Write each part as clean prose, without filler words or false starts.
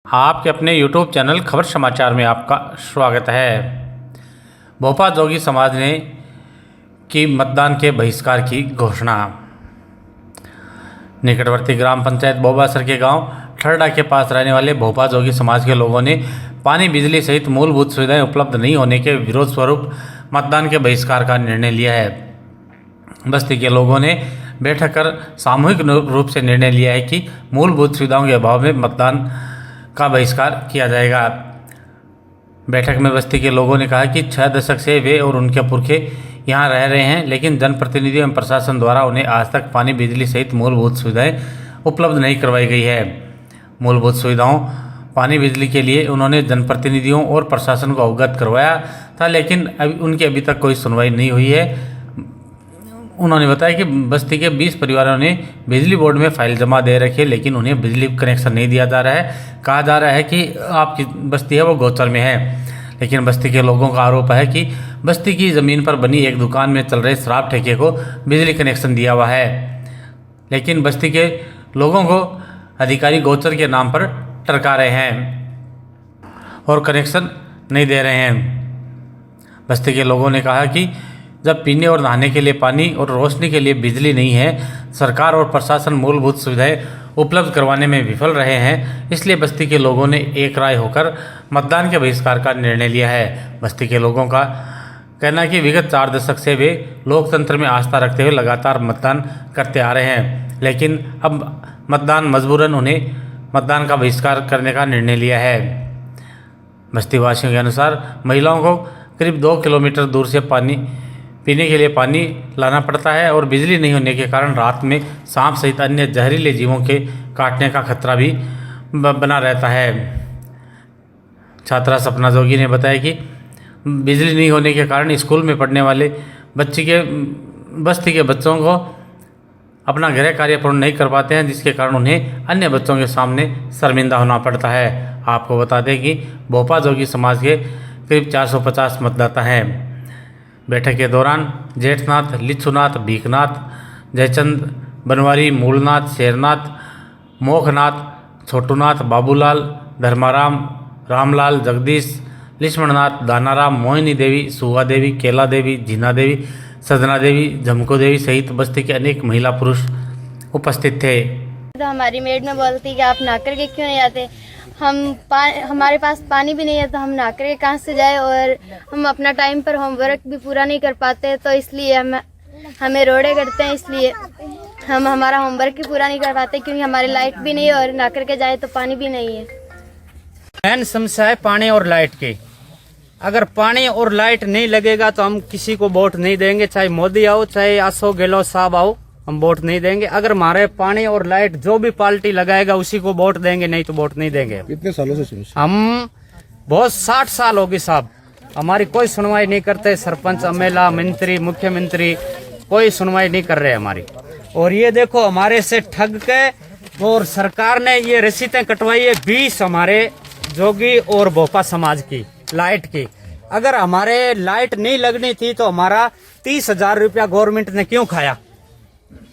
आपके अपने YouTube channel खबर समाचार में आपका स्वागत है। भोपा जोगी समाज ने की मतदान के बहिष्कार की घोषणा। निकटवर्ती ग्राम पंचायत बोबासर के गांव ठरडा के पास रहने वाले भोपा जोगी समाज के लोगों ने पानी, बिजली सहित मूलभूत सुविधाएं उपलब्ध नहीं होने के विरोध स्वरूप मतदान के बहिष्कार का निर्णय लिया है। बस्ती के लोगों ने बैठक कर सामूहिक रूप से निर्णय लिया है कि मूलभूत सुविधाओं के अभाव में मतदान का बहिष्कार किया जाएगा। बैठक में बस्ती के लोगों ने कहा कि 6 दशक से वे और उनके पुरखे यहां रह रहे हैं, लेकिन जनप्रतिनिधियों एवं प्रशासन द्वारा उन्हें आज तक पानी, बिजली सहित मूलभूत सुविधाएं उपलब्ध नहीं करवाई गई है। मूलभूत सुविधाओं पानी, बिजली के लिए उन्होंने जनप्रतिनिधियों और प्रशासन को अवगत करवाया था, लेकिन उनकी अभी तक कोई सुनवाई नहीं हुई है। उन्होंने बताया कि बस्ती के 20 परिवारों ने बिजली बोर्ड में फाइल जमा दे रखी है, लेकिन उन्हें बिजली कनेक्शन नहीं दिया जा रहा है। कहा जा रहा है कि आपकी बस्ती है वो गोचर में है, लेकिन बस्ती के लोगों का आरोप है कि बस्ती की ज़मीन पर बनी एक दुकान में चल रहे शराब ठेके को बिजली कनेक्शन दिया हुआ है, लेकिन बस्ती के लोगों को अधिकारी गोचर के नाम पर टरका रहे हैं और कनेक्शन नहीं दे रहे हैं। बस्ती के लोगों ने कहा कि जब पीने और नहाने के लिए पानी और रोशनी के लिए बिजली नहीं है, सरकार और प्रशासन मूलभूत सुविधाएं उपलब्ध करवाने में विफल रहे हैं, इसलिए बस्ती के लोगों ने एक राय होकर मतदान के बहिष्कार का निर्णय लिया है। बस्ती के लोगों का कहना है कि विगत 4 दशक से वे लोकतंत्र में आस्था रखते हुए लगातार मतदान करते आ रहे हैं, लेकिन अब मतदान मजबूरन उन्हें मतदान का बहिष्कार करने का निर्णय लिया है। बस्ती वासियों के अनुसार महिलाओं को करीब 2 किलोमीटर दूर से पीने के लिए पानी लाना पड़ता है और बिजली नहीं होने के कारण रात में सांप सहित अन्य जहरीले जीवों के काटने का खतरा भी बना रहता है। छात्रा सपना जोगी ने बताया कि बिजली नहीं होने के कारण स्कूल में पढ़ने वाले बस्ती के बच्चों को अपना गृह कार्य पूर्ण नहीं कर पाते हैं, जिसके कारण उन्हें अन्य बच्चों के सामने शर्मिंदा होना पड़ता है। आपको बता दें कि भोपा जोगी समाज के करीब 450 मतदाता हैं। बैठक के दौरान जेठनाथ, लिच्छुनाथ, भीखनाथ, जयचंद, बनवारी, मूलनाथ, शेरनाथ, मोखनाथ, छोटूनाथ, बाबूलाल, धर्माराम, रामलाल, जगदीश, लक्ष्मणनाथ, दानाराम, मोहिनी देवी, सुगा देवी, केला देवी, जीना देवी, सजना देवी, झमको देवी सहित बस्ती के अनेक महिला पुरुष उपस्थित थे। तो हमारी मेड में बोलती कि आप नहा करके क्यों नहीं आते, हमारे पास पानी भी नहीं है तो हम नहा करके कहाँ से जाए, और हम अपना टाइम पर होमवर्क भी पूरा नहीं कर पाते, तो इसलिए हमें रोड़े करते हैं, इसलिए हम हमारा होमवर्क भी पूरा नहीं कर पाते, क्योंकि हमारी लाइट भी नहीं है और नहा करके जाए तो पानी भी नहीं है। मेन समस्या है पानी और लाइट की। अगर पानी और लाइट नहीं लगेगा तो हम किसी को वोट नहीं देंगे, चाहे मोदी आओ चाहे अशोक गहलोत साहब आओ, हम वोट नहीं देंगे। अगर हमारे पानी और लाइट जो भी पार्टी लगाएगा उसी को वोट देंगे, नहीं तो वोट नहीं देंगे। कितने सालों से समस्या? हम बहुत 60 साल होगी साहब, हमारी कोई सुनवाई नहीं करते। सरपंच, एमएलए, मंत्री, मुख्यमंत्री कोई सुनवाई नहीं कर रहे हमारी। और ये देखो हमारे से ठग के और सरकार ने ये रसीदें कटवाई है 20 हमारे जोगी और भोपा समाज की लाइट की। अगर हमारे लाइट नहीं लगनी थी तो हमारा 30,000 रुपया गवर्नमेंट ने क्यों खाया?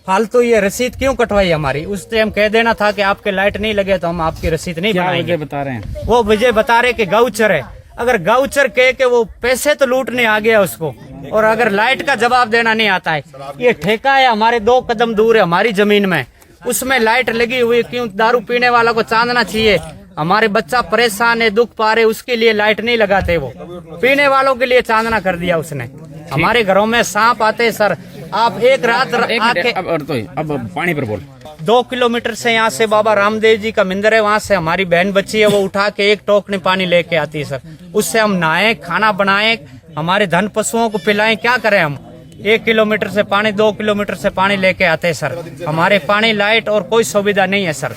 फालतू ये रसीद क्यों कटवाई हमारी? उस टाइम कह देना था कि आपके लाइट नहीं लगे तो हम आपकी रसीद नहीं बनाएंगे। बता रहे हैं वो मुझे बता रहे कि गाउचर है। अगर गाउचर कह के वो पैसे तो लूटने आ गया उसको, और अगर लाइट का जवाब देना नहीं आता है। ये ठेका है हमारे 2 कदम दूर है हमारी जमीन में, उसमें लाइट लगी हुई, क्यों दारू पीने वाला को चांदना चाहिए। हमारे बच्चा परेशान है, दुख पा रहे, उसके लिए लाइट नहीं लगाते, वो पीने वालों के लिए चांदना कर दिया उसने। हमारे घरों में सांप आते सर, आप एक रात आके अब पानी पर बोल। 2 किलोमीटर से यहाँ से बाबा रामदेव जी का मंदिर है, वहाँ से हमारी बहन बच्ची है, वो उठा के 1 टोकनी पानी लेके आती है सर। उससे हम नहाएं, खाना बनाएं, हमारे धन पशुओं को पिलाएं, क्या करें हम? 1 किलोमीटर से पानी, 2 किलोमीटर से पानी लेके आते हैं सर। हमारे पानी, लाइट और कोई सुविधा नहीं है सर।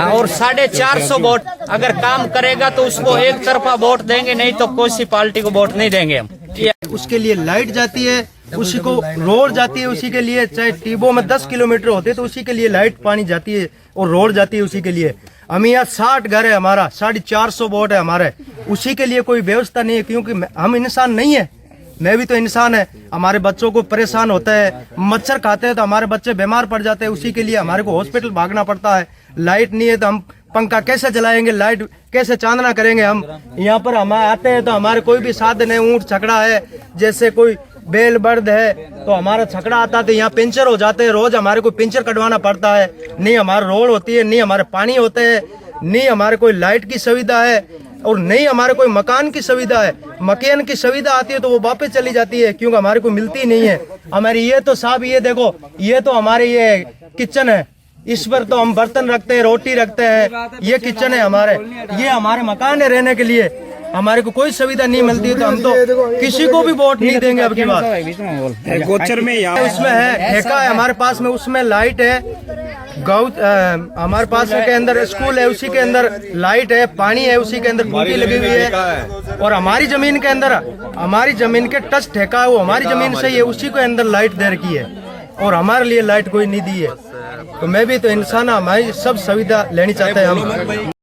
और 450 वोट अगर काम करेगा तो उसको एक तरफा वोट देंगे, नहीं तो कोई पार्टी को वोट नहीं देंगे हम। उसके लिए लाइट जाती है, उसी को रोड जाती है, उसी के लिए चाहे टीबो में 10 किलोमीटर होते तो उसी के लिए लाइट पानी जाती है और रोड जाती है उसी के लिए। हम यहाँ 60 घर है, हमारा 450 वोट है हमारे, उसी के लिए कोई व्यवस्था नहीं है, क्योंकि हम इंसान नहीं है, मैं भी तो इंसान है। हमारे बच्चों को परेशान होता है, मच्छर खाते हैं तो हमारे बच्चे बीमार पड़ जाते हैं, उसी के लिए हमारे को हॉस्पिटल भागना पड़ता है। लाइट नहीं है तो हम पंखा कैसे चलाएंगे, लाइट कैसे चांदना करेंगे। हम यहाँ पर हम आते हैं तो हमारे कोई भी साधन है, ऊँट छकड़ा है, जैसे कोई बेल बर्द है तो हमारा छकड़ा आता है तो यहाँ पंचर हो जाते हैं, रोज हमारे को पंचर कटवाना पड़ता है। नहीं हमारे रोड होती है, नहीं हमारे पानी होते हैं, नहीं हमारे कोई लाइट की सुविधा है और नहीं हमारे कोई मकान की सुविधा है। मकान की सुविधा आती है तो वो वापस चली जाती है क्योंकि हमारे को मिलती नहीं है। हमारी ये तो साहब ये देखो, ये तो हमारे ये किचन है, इस पर तो हम बर्तन रखते हैं, रोटी रखते हैं। ये किचन है हमारे, ये हमारे मकान है रहने के लिए। हमारे को कोई सुविधा नहीं मिलती है तो हम तो किसी को भी वोट नहीं देंगे अब की बात। गोचर में उसमें है ठेका है हमारे पास में, उसमें लाइट है, गौ हमारे पास के अंदर स्कूल है, उसी के अंदर लाइट है, पानी है, उसी के अंदर टूटी लगी हुई है। और हमारी जमीन के अंदर, हमारी जमीन के टच ठेका है, वो हमारी जमीन से ही है, उसी के अंदर लाइट दे रखी है और हमारे लिए लाइट कोई नहीं दी है। तो मैं भी तो इंसान, हमारी सब सुविधा लेनी चाहते हैं हम।